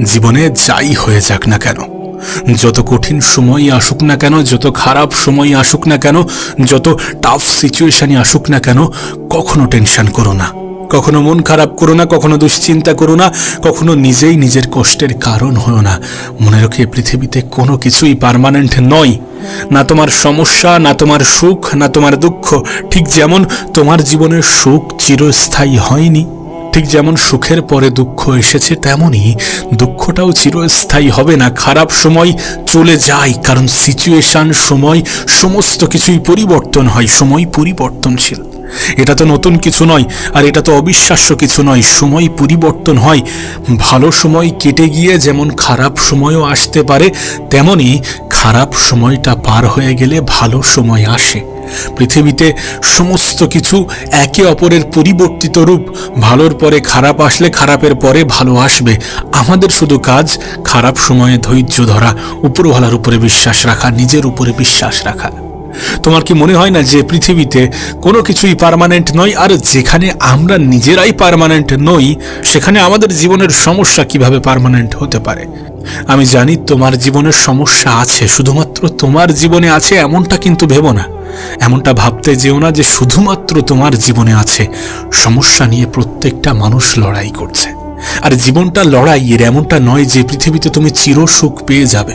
জীবনে যাই হয়ে যাক না কেন, যত কঠিন সময় আসুক না কেন, যত খারাপ সময় আসুক না কেন, যত টাফ সিচুয়েশনই আসুক না কেন, কখনো টেনশন করো না, কখনো মন খারাপ করো না, কখনো দুশ্চিন্তা করো না, কখনো নিজেই নিজের কষ্টের কারণ হও না। মনে রেখো, পৃথিবীতে কোনো কিছুই পার্মানেন্ট নয়, না তোমার সমস্যা, না তোমার সুখ, না তোমার দুঃখ। ঠিক যেমন তোমার জীবনের সুখ চিরস্থায়ী হয়নি, ঠিক যেমন সুখের পরে দুঃখ এসেছে, তেমনই দুঃখটাও চিরস্থায়ী হবে না। খারাপ সময় চলে যায়, কারণ সিচুয়েশন, সময়, সমস্ত কিছুই পরিবর্তন হয়। সময় পরিবর্তনশীল, এটা তো নতুন কিছু নয়, আর এটা তো অবিশ্বাস্য কিছু নয়। সময় পরিবর্তন হয়, ভালো সময় কেটে গিয়ে যেমন খারাপ সময়ও আসতে পারে, তেমনি খারাপ সময়টা পার হয়ে গেলে ভালো সময় আসে। পৃথিবীতে সমস্ত কিছু একে অপরের পরিবর্তিত রূপ। ভালোর পরে খারাপ আসলে খারাপের পরে ভালো আসবে। আমাদের শুধু কাজ খারাপ সময়ে ধৈর্য ধরা, উপরওয়ালার উপরে বিশ্বাস রাখা, নিজের উপরে বিশ্বাস রাখা। তোমার কি মনে হয় না যে পৃথিবীতে কোনো কিছুই পার্মানেন্ট নয়? আর যেখানে আমরা নিজেরাই পার্মানেন্ট নই, সেখানে আমাদের জীবনের সমস্যা কিভাবে পার্মানেন্ট হতে পারে? আমি জানি তোমার জীবনের সমস্যা আছে, শুধুমাত্র তোমার জীবনে আছে এমনটা কিন্তু ভেবো না। এমনটা ভাবতে যেও না যে শুধুমাত্র তোমার জীবনে আছে। সমস্যা নিয়ে প্রত্যেকটা মানুষ লড়াই করছে, আর জীবনটা লড়াইয়ের। এমনটা নয় যে পৃথিবীতে তুমি চিরসুখ পেয়ে যাবে,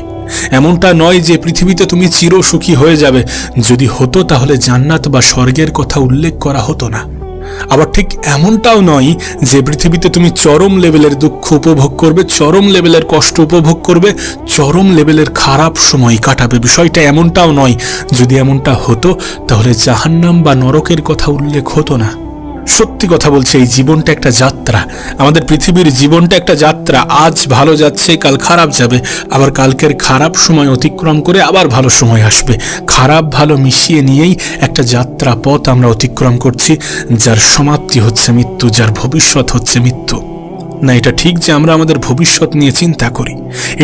এমনটা নয় যে পৃথিবীতে তুমি চিরসুখী হয়ে যাবে। যদি হতো তাহলে জান্নাত বা স্বর্গের কথা উল্লেখ করা হতো না। আবার ঠিক এমনটাও নয় যে পৃথিবীতে তুমি চরম লেভেলের দুঃখ উপভোগ করবে, চরম লেভেলের কষ্ট উপভোগ করবে, চরম লেভেলের খারাপ সময় কাটাবে। বিষয়টা এমনটাও নয়। যদি এমনটা হতো তাহলে জাহান্নাম বা নরকের কথা উল্লেখ হতো না। সত্যি কথা বলছে, এই জীবনটা একটা যাত্রা। আমাদের পৃথিবীর জীবনটা একটা যাত্রা। আজ ভালো যাচ্ছে, কাল খারাপ যাবে, আবার কালকের খারাপ সময় অতিক্রম করে আবার ভালো সময় আসবে। খারাপ ভালো মিশিয়ে নিয়েই একটা যাত্রা পথ আমরা অতিক্রম করছি, যার সমাপ্তি হচ্ছে মৃত্যু, যার ভবিষ্যৎ হচ্ছে মৃত্যু। না, এটা ঠিক যে আমরা আমাদের ভবিষ্যৎ নিয়ে চিন্তা করি,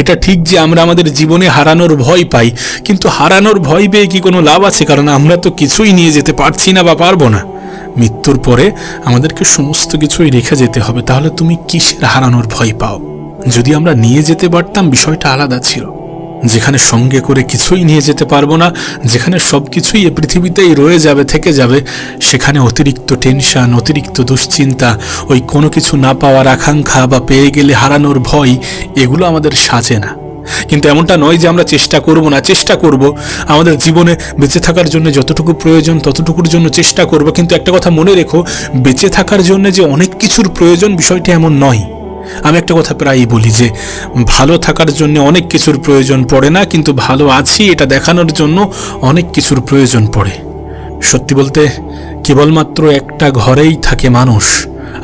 এটা ঠিক যে আমরা আমাদের জীবনে হারানোর ভয় পাই, কিন্তু হারানোর ভয় পেয়ে কি কোনো লাভ আছে? কারণ আমরা তো কিছুই নিয়ে যেতে পারছি না বা পারবো না। মৃত্যুর পরে আমাদেরকে সমস্ত কিছুই রেখে যেতে হবে, তাহলে তুমি কিসের হারানোর ভয় পাও? যদি আমরা নিয়ে যেতে পারতাম, বিষয়টা আলাদা ছিল। যেখানে সঙ্গে করে কিছুই নিয়ে যেতে পারবো না, যেখানে সব কিছুই এ পৃথিবীতেই রয়ে যাবে, থেকে যাবে, সেখানে অতিরিক্ত টেনশন, অতিরিক্ত দুশ্চিন্তা, ওই কোনো কিছু না পাওয়ার আকাঙ্ক্ষা বা পেয়ে গেলে হারানোর ভয়, এগুলো আমাদের সাজে না। কিন্তু এমনটা নয় যে আমরা চেষ্টা করব না, চেষ্টা করব। আমাদের জীবনে বেঁচে থাকার জন্য যতটুকু প্রয়োজন ততটুকুর জন্য চেষ্টা করব। কিন্তু একটা কথা মনে রেখো, বেঁচে থাকার জন্য যে অনেক কিছুর প্রয়োজন, বিষয়টা এমন নয়। আমি একটা কথা প্রায়ই বলি যে ভালো থাকার জন্য অনেক কিছুর প্রয়োজন পড়ে না, কিন্তু ভালো আছি এটা দেখানোর জন্য অনেক কিছুর প্রয়োজন পড়ে। সত্যি বলতে কেবলমাত্র একটা ঘরেই থাকে মানুষ,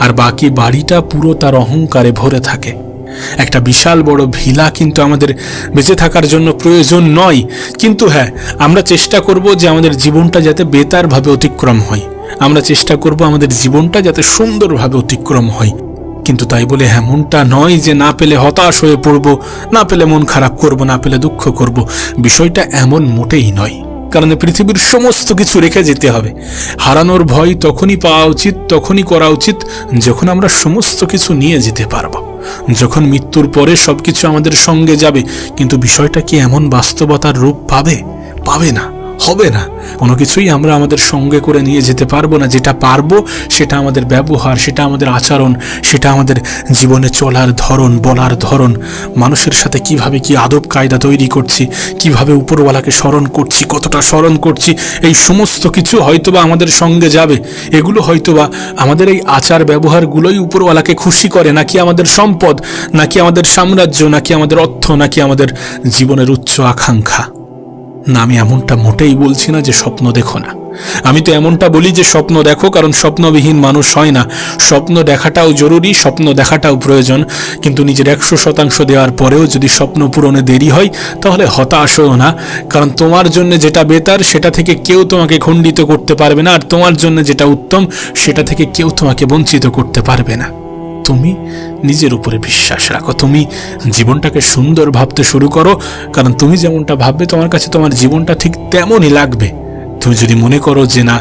আর বাকি বাড়িটা পুরো তার অহংকারে ভরে থাকে। একটা বিশাল বড় ভিলা কিন্তু আমাদের বেঁচে থাকার জন্য প্রয়োজন নয়। কিন্তু হ্যাঁ, আমরা চেষ্টা করব যে আমাদের জীবনটা যাতে বেতারভাবে অতিক্রম হয়, আমরা চেষ্টা করব আমাদের জীবনটা যাতে সুন্দরভাবে অতিক্রম হয়। কিন্তু তাই বলে এমনটা নয় যে না পেলে হতাশ হয়ে পড়ব, না পেলে মন খারাপ করব, না পেলে দুঃখ করব। বিষয়টা এমন মোটেই নয়, কারণ পৃথিবীর সমস্ত কিছু রেখে যেতে হবে। হারানোর ভয় তখনই পাওয়া উচিত, তখনই করা উচিত যখন আমরা সমস্ত কিছু নিয়ে যেতে পারবো, যখন মৃত্যুর পরে সবকিছু আমাদের সঙ্গে যাবে। কিন্তু বিষয়টা কি এমন বাস্তবতার রূপ পাবে? পাবে না, হবে না। কোনো কিছুই আমরা আমাদের সঙ্গে করে নিয়ে যেতে পারবো না। যেটা পারবো সেটা আমাদের ব্যবহার, সেটা আমাদের আচরণ, সেটা আমাদের জীবনে চলার ধরন, বলার ধরন, মানুষের সাথে কিভাবে কি আদব কায়দা তৈরি করছি, কিভাবে উপরওয়ালাকে স্মরণ করছি, কতটা স্মরণ করছি, এই সমস্ত কিছু হয়তোবা আমাদের সঙ্গে যাবে। এগুলো হয়তোবা আমাদের এই আচার ব্যবহারগুলোই উপরওয়ালাকে খুশি করে, নাকি আমাদের সম্পদ, নাকি আমাদের সাম্রাজ্য, নাকি আমাদের অর্থ, নাকি আমাদের জীবনের উচ্চ আকাঙ্ক্ষা। না, আমি এমনটা মোটেই বলছি না যে স্বপ্ন দেখো না। আমি তো এমনটা বলি যে স্বপ্ন দেখো, কারণ স্বপ্নবিহীন মানুষ হয় না। স্বপ্ন দেখাটাও জরুরি, স্বপ্ন দেখাটাও প্রয়োজন, কিন্তু নিজের 100% দেওয়ার পরেও যদি স্বপ্ন পূরণে দেরি হয় তাহলে হতাশ হও না। কারণ তোমার জন্য যেটা বেতার সেটা থেকে কেউ তোমাকে খণ্ডিত করতে পারবে না, আর তোমার জন্য যেটা উত্তম সেটা থেকে কেউ তোমাকে বঞ্চিত করতে পারবে না। তুমি নিজের উপরে বিশ্বাস রাখো, তুমি জীবনটাকে সুন্দর ভাবতে শুরু করো, কারণ তুমি যেমনটা ভাববে তোমার কাছে তোমার জীবনটা ঠিক তেমনই লাগবে, তুমি যদি মনে করো যে না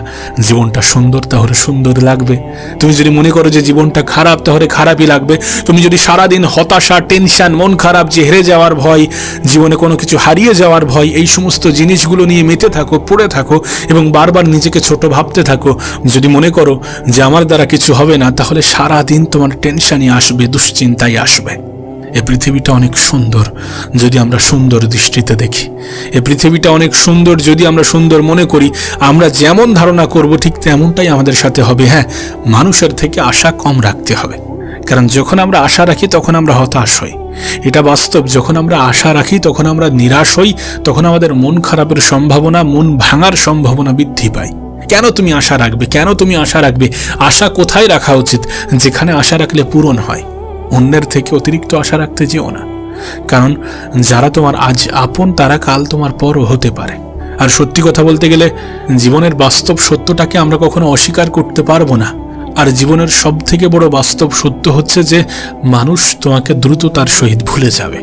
জীবনটা সুন্দর, তাহলে সুন্দর লাগবে। তুমি যদি মনে করো যে জীবনটা খারাপ, তাহলে খারাপই লাগবে। তুমি যদি সারাদিন হতাশা, টেনশন, মন খারাপ, যে হেরে যাওয়ার ভয়, জীবনে কোনো কিছু হারিয়ে যাওয়ার ভয়, এই সমস্ত জিনিসগুলো নিয়ে মেতে থাকো, পড়ে থাকো এবং বারবার নিজেকে ছোট ভাবতে থাকো, যদি মনে করো যে আমার দ্বারা কিছু হবে না, তাহলে সারাদিন তোমার টেনশনই আসবে, দুশ্চিন্তাই আসবে। এই পৃথিবীটা অনেক সুন্দর যদি আমরা সুন্দর দৃষ্টিতে দেখি। এই পৃথিবীটা অনেক সুন্দর যদি আমরা সুন্দর মনে করি। আমরা যেমন ধারণা করব ঠিক তেমনটাই আমাদের সাথে হবে। হ্যাঁ, মানুষের থেকে আশা কম রাখতে হবে, কারণ যখন আমরা আশা রাখি তখন আমরা হতাশ হই। এটা বাস্তব। যখন আমরা আশা রাখি তখন আমরা নিরাশ হই, তখন আমাদের মন খারাপের সম্ভাবনা, মন ভাঙার সম্ভাবনা বৃদ্ধি পায়। কেন তুমি আশা রাখবে? কেন তুমি আশা রাখবে? আশা কোথায় রাখা উচিত? যেখানে আশা রাখলে পূরণ হয়। অন্যের থেকে অতিরিক্ত আশা রাখতে যেও না, কারণ যারা তোমার আজ আপন তারা কাল তোমার পরও হতে পারে। আর সত্যি কথা বলতে গেলে জীবনের বাস্তব সত্যটাকে আমরা কখনো অস্বীকার করতে পারবো না। আর জীবনের সব থেকে বড় বাস্তব সত্য হচ্ছে যে মানুষ তোমাকে দ্রুত তার সহিত ভুলে যাবে।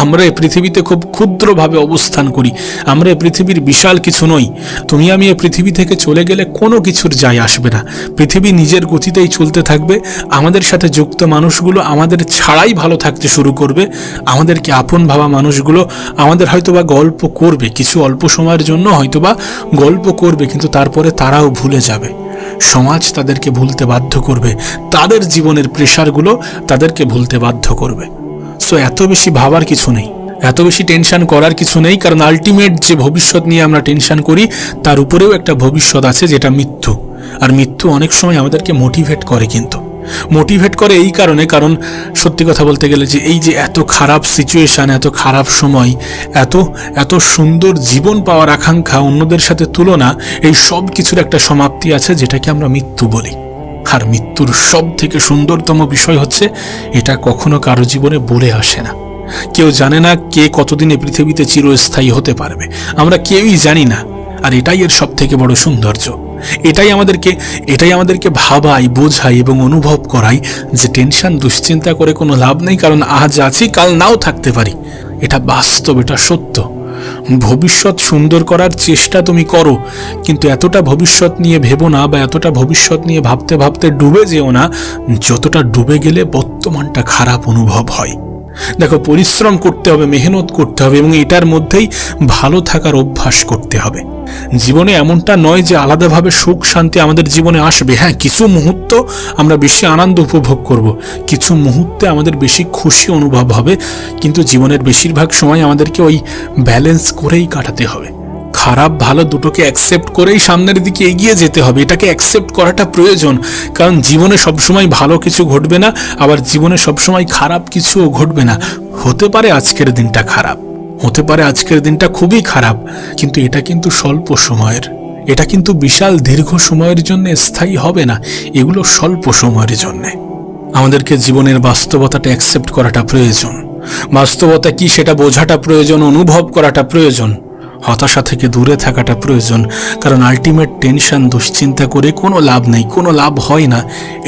আমরা এই পৃথিবীতে খুব ক্ষুদ্রভাবে অবস্থান করি। আমরা এই পৃথিবীর বিশাল কিছু নই। তুমি আমি এই পৃথিবী থেকে চলে গেলে কোনো কিছুর যায় আসবে না। পৃথিবী নিজের গতিতেই চলতে থাকবে। আমাদের সাথে যুক্ত মানুষগুলো আমাদের ছাড়াই ভালো থাকতে শুরু করবে। আমাদেরকে আপন ভাবা মানুষগুলো আমাদের হয়তোবা গল্প করবে, কিছু অল্প সময়ের জন্য হয়তোবা গল্প করবে, কিন্তু তারপরে তারাও ভুলে যাবে। সমাজ তাদেরকে ভুলতে বাধ্য করবে। তাদের জীবনের প্রেশারগুলো তাদেরকে ভুলতে বাধ্য করবে। সো এত বেশি ভাবার কিছু নেই, এত বেশি টেনশন করার কিছু নেই, কারণ আলটিমেট যে ভবিষ্যৎ নিয়ে আমরা টেনশন করি তার উপরেও একটা ভবিষ্যৎ আছে, যেটা মৃত্যু। আর মৃত্যু অনেক সময় আমাদেরকে মোটিভেট করে, কিন্তু মোটিভেট করে এই কারণে, কারণ সত্যি কথা বলতে গেলে যে এই যে এত খারাপ সিচুয়েশান, এত খারাপ সময়, এত এত সুন্দর জীবন পাওয়ার আকাঙ্ক্ষা, অন্যদের সাথে তুলনা, এই সব কিছুর একটা সমাপ্তি আছে যেটাকে আমরা মৃত্যু বলি। আর মৃত্যুর সব থেকে সুন্দরতম বিষয় হচ্ছে এটা কখনো কারো জীবনে বলে আসে না। কেউ জানে না কে কতদিনে পৃথিবীতে চিরস্থায়ী হতে পারবে, আমরা কেউই জানি না। আর এটাই এর সব থেকে বড় সৌন্দর্য। এটাই আমাদেরকে ভাবাই, বোঝাই এবং অনুভব করাই যে টেনশন, দুশ্চিন্তা করে কোনো লাভ নেই, কারণ আজ আছি কাল নাও থাকতে পারি। এটা বাস্তব, এটা সত্য। ভবিষ্যৎ সুন্দর করার চেষ্টা তুমি করো, কিন্তু এতটা ভবিষ্যৎ নিয়ে ভেবো না, বা এতটা ভবিষ্যৎ নিয়ে ভাবতে ভাবতে ডুবে যেও না যতটা ডুবে গেলে বর্তমানটা খারাপ অনুভব হয়। দেখো, পরিশ্রম করতে হবে, মেহনত করতে হবে এবং এটার মধ্যেই ভালো থাকার অভ্যাস করতে হবে। জীবনে এমনটা নয় যে আলাদাভাবে সুখ শান্তি আমাদের জীবনে আসবে। হ্যাঁ, কিছু মুহূর্ত আমরা বেশি আনন্দ উপভোগ করব, কিছু মুহূর্তে আমাদের বেশি খুশি অনুভব হবে, কিন্তু জীবনের বেশিরভাগ সময় আমাদেরকে ওই ব্যালেন্স করেই কাটাতে হবে। খারাপ ভালো দুটোকে অ্যাকসেপ্ট করেই সামনের দিকে এগিয়ে যেতে হবে। এটাকে অ্যাকসেপ্ট করাটা প্রয়োজন, কারণ জীবনে সবসময় ভালো কিছু ঘটবে না, আবার জীবনে সবসময় খারাপ কিছুও ঘটবে না। হতে পারে আজকের দিনটা খারাপ, হতে পারে আজকের দিনটা খুবই খারাপ, কিন্তু এটা কিন্তু স্বল্প সময়ের, এটা কিন্তু বিশাল দীর্ঘ সময়ের জন্য স্থায়ী হবে না। এগুলো স্বল্প সময়ের জন্যে। আমাদেরকে জীবনের বাস্তবতাটা অ্যাকসেপ্ট করাটা প্রয়োজন। বাস্তবতা কি সেটা বোঝাটা প্রয়োজন, অনুভব করাটা প্রয়োজন। হতাশা থেকে দূরে থাকাটা প্রয়োজন, কারণ আলটিমেট টেনশন, দুশ্চিন্তা করে কোনো লাভ নেই, কোনো লাভ হয় না।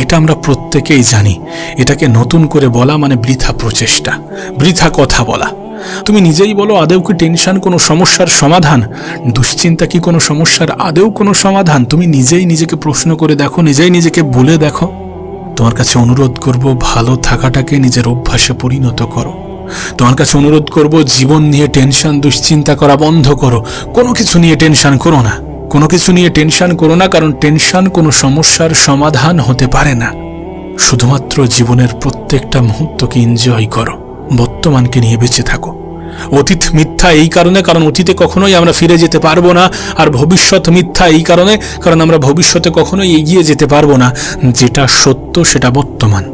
এটা আমরা প্রত্যেকেই জানি। এটাকে নতুন করে বলা মানে বৃথা প্রচেষ্টা, বৃথা কথা বলা। তুমি নিজেই বলো, আদৌ কি টেনশন কোনো সমস্যার সমাধান? দুশ্চিন্তা কি কোনো সমস্যার আদৌ কোনো সমাধান? তুমি নিজেই নিজেকে প্রশ্ন করে দেখো, নিজেই নিজেকে বলে দেখো। তোমার কাছে অনুরোধ করব, ভালো থাকাটাকে নিজের অভ্যাসে পরিণত করো। তোমার কাছে অনুরোধ করব, জীবন নিয়ে টেনশন দুশ্চিন্তা করা বন্ধ করো। কোনো কিছু নিয়ে টেনশন করো না, কোনো কিছু নিয়ে টেনশন করো না, কারণ টেনশন কোনো সমস্যার সমাধান হতে পারে না। শুধুমাত্র জীবনের প্রত্যেকটা মুহূর্তকে এনজয় করো, বর্তমানকে নিয়ে বেঁচে থাকো। অতীত মিথ্যা এই কারণে, কারণ অতীতে কখনোই আমরা ফিরে যেতে পারবো না। আর ভবিষ্যৎ মিথ্যা এই কারণে, কারণ আমরা ভবিষ্যতে কখনোই এগিয়ে যেতে পারবো না। যেটা সত্য সেটা বর্তমান,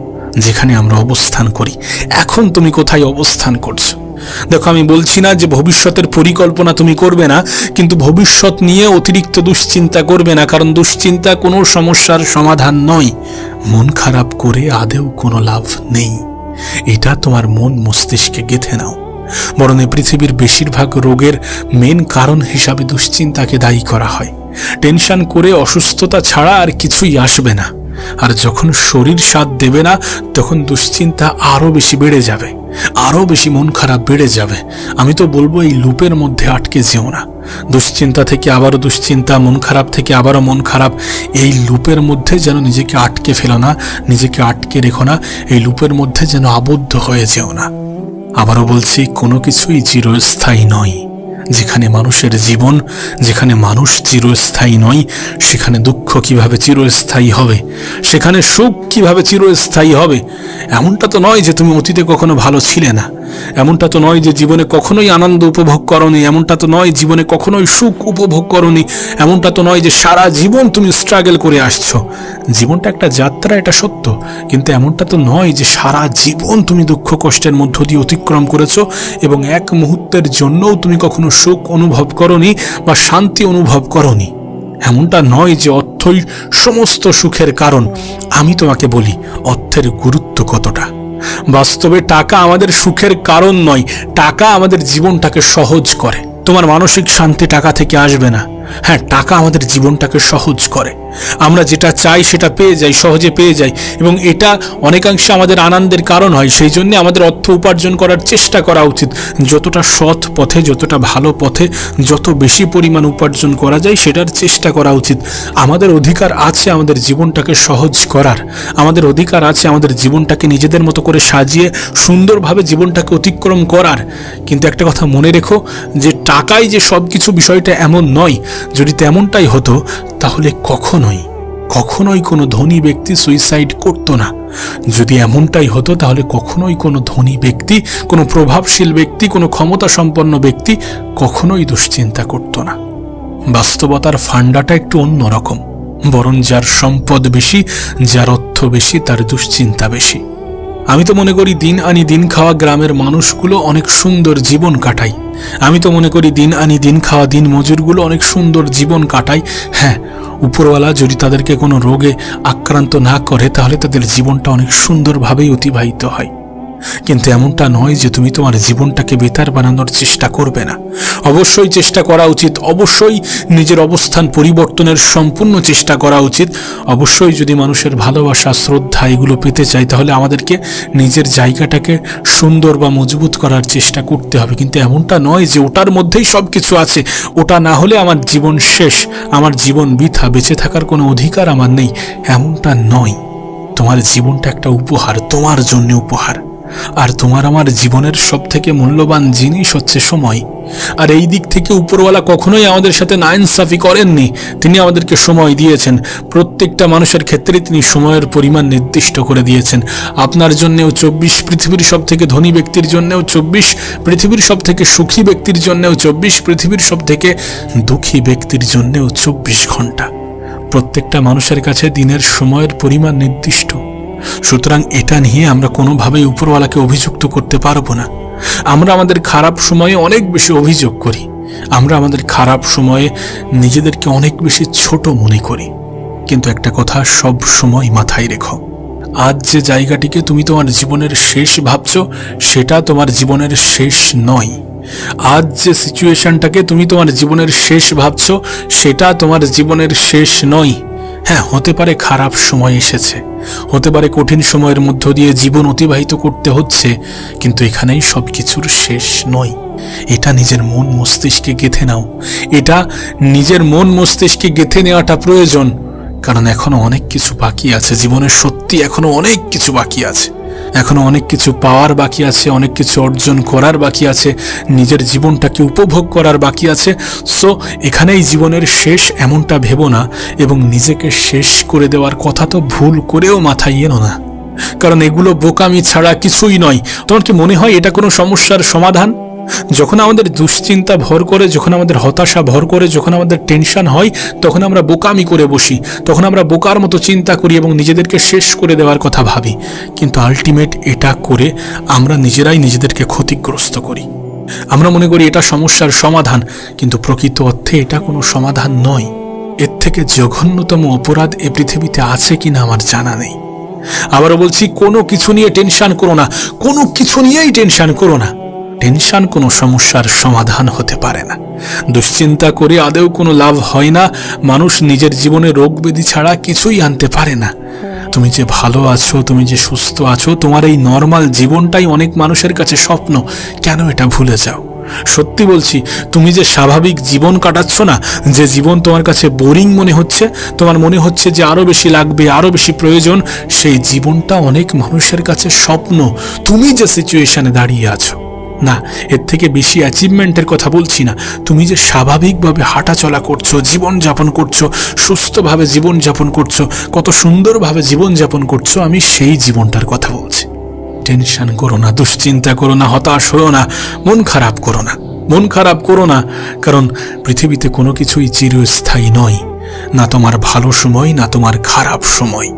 যেখানে আমরা অবস্থান করি। এখন তুমি কোথায় অবস্থান করছো? দেখো, আমি বলছি না যে ভবিষ্যতের পরিকল্পনা তুমি করবে না, কিন্তু ভবিষ্যৎ নিয়ে অতিরিক্ত দুশ্চিন্তা করবে না, কারণ দুশ্চিন্তা কোনো সমস্যার সমাধান নয়। মন খারাপ করে আদেও কোনো লাভ নেই। এটা তোমার মন মস্তিষ্কে গেঁথে নাও। বরং পৃথিবীর বেশিরভাগ রোগের মেন কারণ হিসাবে দুশ্চিন্তাকে দায়ী করা হয়। টেনশন করে অসুস্থতা ছাড়া আর কিছুই আসবে না। আর যখন শরীর সাথ দেবে না তখন দুশ্চিন্তা আরো বেশি বেড়ে যাবে, আরো বেশি মন খারাপ বেড়ে যাবে। আমি তো বলবো এই লুপের মধ্যে আটকে যেও না। দুশ্চিন্তা থেকে আবারও দুশ্চিন্তা, মন খারাপ থেকে আবারও মন খারাপ, এই লুপের মধ্যে যেন নিজেকে আটকে ফেলো না, নিজেকে আটকে রেখো না, এই লুপের মধ্যে যেন আবদ্ধ হয়ে যেও না। আবারও বলছি, কোনো কিছুই চিরস্থায়ী নয়। যেখানে মানুষের জীবন, যেখানে মানুষ চিরস্থায়ী নয়, সেখানে দুঃখ কিভাবে চিরস্থায়ী হবে, সেখানে সুখ কিভাবে চিরস্থায়ী হবে? এমনটা তো নয় যে তুমি অতীতে কখনো ভালো ছিলে না, এমনটা তো নয় যে জীবনে কখনোই আনন্দ উপভোগ করনি, এমনটা তো নয় জীবনে কখনোই সুখ উপভোগ করনি, এমনটা তো নয় যে সারা জীবন তুমি স্ট্রাগল করে আসছো। জীবনটা একটা যাত্রা, এটা সত্য, কিন্তু এমনটা তো নয় যে সারা জীবন তুমি দুঃখ কষ্টের মধ্য দিয়ে অতিক্রম করেছো এবং এক মুহূর্তের জন্যও তুমি কখনো সুখ অনুভব করনি বা শান্তি অনুভব করনি। এমনটা নয় যে অর্থই সমস্ত সুখের কারণ। আমি তোমাকে বলি অর্থের গুরুত্ব কতটা। বাস্তবে টাকা আমাদের সুখের কারণ নয়, টাকা আমাদের জীবনটাকে সহজ করে। তোমার মানসিক শান্তি টাকা থেকে আসবে না। হ্যাঁ, টাকা আমাদের জীবনটাকে সহজ করে। আমরা যেটা চাই সেটা পেয়ে যাই, সহজে পেয়ে যাই, এবং এটা অনেকাংশে আমাদের আনন্দের কারণ হয়। সেই জন্য আমাদের অর্থ উপার্জন করার চেষ্টা করা উচিত। যতটা সৎ পথে, যতটা ভালো পথে, যত বেশি পরিমাণ উপার্জন করা যায় সেটার চেষ্টা করা উচিত। আমাদের অধিকার আছে আমাদের জীবনটাকে সহজ করার, আমাদের অধিকার আছে আমাদের জীবনটাকে নিজেদের মতো করে সাজিয়ে সুন্দরভাবে জীবনটাকে অতিক্রম করার। কিন্তু একটা কথা মনে রেখো, যে টাকাই যে সব কিছু, বিষয়টা এমন নয়। যদি তেমনটাই হতো তাহলে কখনোই কোনো ধনী ব্যক্তি সুইসাইড করতো না। যদি এমনটাই হতো তাহলে কখনোই কোনো ধনী ব্যক্তি, কোনো প্রভাবশীল ব্যক্তি, কোনো ক্ষমতা সম্পন্ন ব্যক্তি কখনোই দুশ্চিন্তা করতো না। বাস্তবতার ফান্ডাটা একটু অন্যরকম। বরং যার সম্পদ বেশি, যার অর্থ বেশি, তার দুশ্চিন্তা বেশি। আমি তো মনে করি দিন আনি দিন খাওয়া গ্রামের মানুষগুলো অনেক সুন্দর জীবন কাটায়। আমি তো মনে করি দিন আনি দিন খাওয়া দিন মজুরগুলো অনেক সুন্দর জীবন কাটায়। হ্যাঁ, উপরওয়ালা যদি তাদেরকে কোনো রোগে আক্রান্ত না করে তাহলে তাদের জীবনটা অনেক সুন্দরভাবেই অতিবাহিত হয়। কিন্তু এমনটা নয় যে তুমি তোমার জীবনটাকে বেতার বানানোর চেষ্টা করবে না। অবশ্যই চেষ্টা করা উচিত, অবশ্যই নিজের অবস্থান পরিবর্তনের সম্পূর্ণ চেষ্টা করা উচিত। অবশ্যই যদি মানুষের ভালোবাসা, শ্রদ্ধা এগুলো পেতে চাই তাহলে আমাদেরকে নিজের জায়গাটাকে সুন্দর বা মজবুত করার চেষ্টা করতে হবে। কিন্তু এমনটা নয় যে ওটার মধ্যেই সব কিছু আছে, ওটা না হলে আমার জীবন শেষ, আমার জীবন বৃথা, বেঁচে থাকার কোনো অধিকার আমার নেই, এমনটা নয়। তোমার জীবনটা একটা উপহার, তোমার জন্য উপহার। আর তোমার আমার জীবনের সব থেকে মূল্যবান জিনিস হচ্ছে সময়। আর এই দিক থেকে উপরওয়ালা কখনোই আমাদের সাথে নাইনসাফি করেননি। তিনি আমাদেরকে সময় দিয়েছেন। প্রত্যেকটা মানুষের ক্ষেত্রে তিনি সময়ের পরিমাণ নির্দিষ্ট করে দিয়েছেন। আপনার জন্যেও 24, পৃথিবীর সব থেকে ধনী ব্যক্তির জন্যেও 24, পৃথিবীর সব থেকে সুখী ব্যক্তির জন্যেও 24, পৃথিবীর সব থেকে দুঃখী ব্যক্তির জন্যেও 24 ঘন্টা। প্রত্যেকটা মানুষের কাছে দিনের সময়ের পরিমাণ নির্দিষ্ট। সুতরাং এটা নিয়ে আমরা কোনোভাবেই উপরওয়ালাকে অভিযুক্ত করতে পারবো না। আমরা আমাদের খারাপ সময়ে অনেক বেশি অভিযোগ করি, আমরা আমাদের খারাপ সময়ে নিজেদেরকে অনেক বেশি ছোট মনে করি। কিন্তু একটা কথা সব সময় মাথায় রেখো, আজ যে জায়গাটিকে তুমি তোমার জীবনের শেষ ভাবছো সেটা তোমার জীবনের শেষ নয়। আজ যে সিচুয়েশনটাকে তুমি তোমার জীবনের শেষ ভাবছো সেটা তোমার জীবনের শেষ নয়। হ্যাঁ, হতে পারে খারাপ সময় এসেছে, হতে পারে কঠিন সময়ের মধ্য দিয়ে জীবন অতিবাহিত করতে হচ্ছে, কিন্তু এখানেই সব কিছুর শেষ নয়। এটা নিজের মন মস্তিষ্কে গেঁথে নাও, এটা নিজের মন মস্তিষ্কে গেঁথে নেওয়াটা প্রয়োজন। কারণ এখনো অনেক কিছু বাকি আছে জীবনের, সত্যি এখনো অনেক কিছু বাকি আছে, এখনো অনেক কিছু পাওয়ার বাকি আছে, অনেক কিছু অর্জন করার বাকি আছে, নিজের জীবনটাকে উপভোগ করার বাকি আছে। সো এখানেই জীবনের শেষ এমনটা ভেবো না, এবং নিজেকে শেষ করে দেওয়ার কথা তো ভুল করেও মাথায় এনো না, কারণ এগুলো বোকামি ছাড়া কিছুই নয়। তোমার কি মনে হয় এটা কোনো সমস্যার সমাধান? যখন আমাদের দুশ্চিন্তা ভর করে, যখন আমাদের হতাশা ভর করে, যখন আমাদের টেনশন হয়, তখন আমরা বোকামি করে বসি, তখন আমরা বোকার মতো চিন্তা করি এবং নিজেদেরকে শেষ করে দেওয়ার কথা ভাবি। কিন্তু আলটিমেট এটা করে আমরা নিজেরাই নিজেদেরকে ক্ষতিগ্রস্ত করি। আমরা মনে করি এটা সমস্যার সমাধান, কিন্তু প্রকৃত অর্থে এটা কোনো সমাধান নয়। এর থেকে জঘন্যতম অপরাধ এ পৃথিবীতে আছে কিনা আমার জানা নেই। আবারও বলছি, কোনো কিছু নিয়ে টেনশন করো না, কোনো কিছু নিয়েই টেনশন করো না। টেনশন কোনো সমস্যার সমাধান হতে পারে না। দুশ্চিন্তা করে আদৌ কোনো লাভ হয় না। মানুষ নিজের জীবনে রোগ ব্যাধি ছাড়া কিছুই আনতে পারে না। তুমি যে ভালো আছো, তুমি যে সুস্থ আছো, তোমার এই নর্মাল জীবনটাই অনেক মানুষের কাছে স্বপ্ন। কেন এটা ভুলে যাও? সত্যি বলছি, তুমি যে স্বাভাবিক জীবন কাটাচ্ছ না, যে জীবন তোমার কাছে বোরিং মনে হচ্ছে, তোমার মনে হচ্ছে যে আরো বেশি লাগবে, আরো বেশি প্রয়োজন, সেই জীবনটা অনেক মানুষের কাছে স্বপ্ন। তুমি যে সিচুয়েশনে দাঁড়িয়ে আছো, না এর থেকে বেশি অ্যাচিভমেন্টের কথা বলছি না, তুমি যে স্বাভাবিকভাবে হাঁটাচলা করছো, জীবনযাপন করছো, সুস্থভাবে জীবনযাপন করছো, কত সুন্দরভাবে জীবনযাপন করছো, আমি সেই জীবনটার কথা বলছি। টেনশন করো না, দুশ্চিন্তা করো না, হতাশ হও না, মন খারাপ করো না, মন খারাপ করো না, কারণ পৃথিবীতে কোনো কিছুই চিরস্থায়ী নয়, না তোমার ভালো সময় না তোমার খারাপ সময়।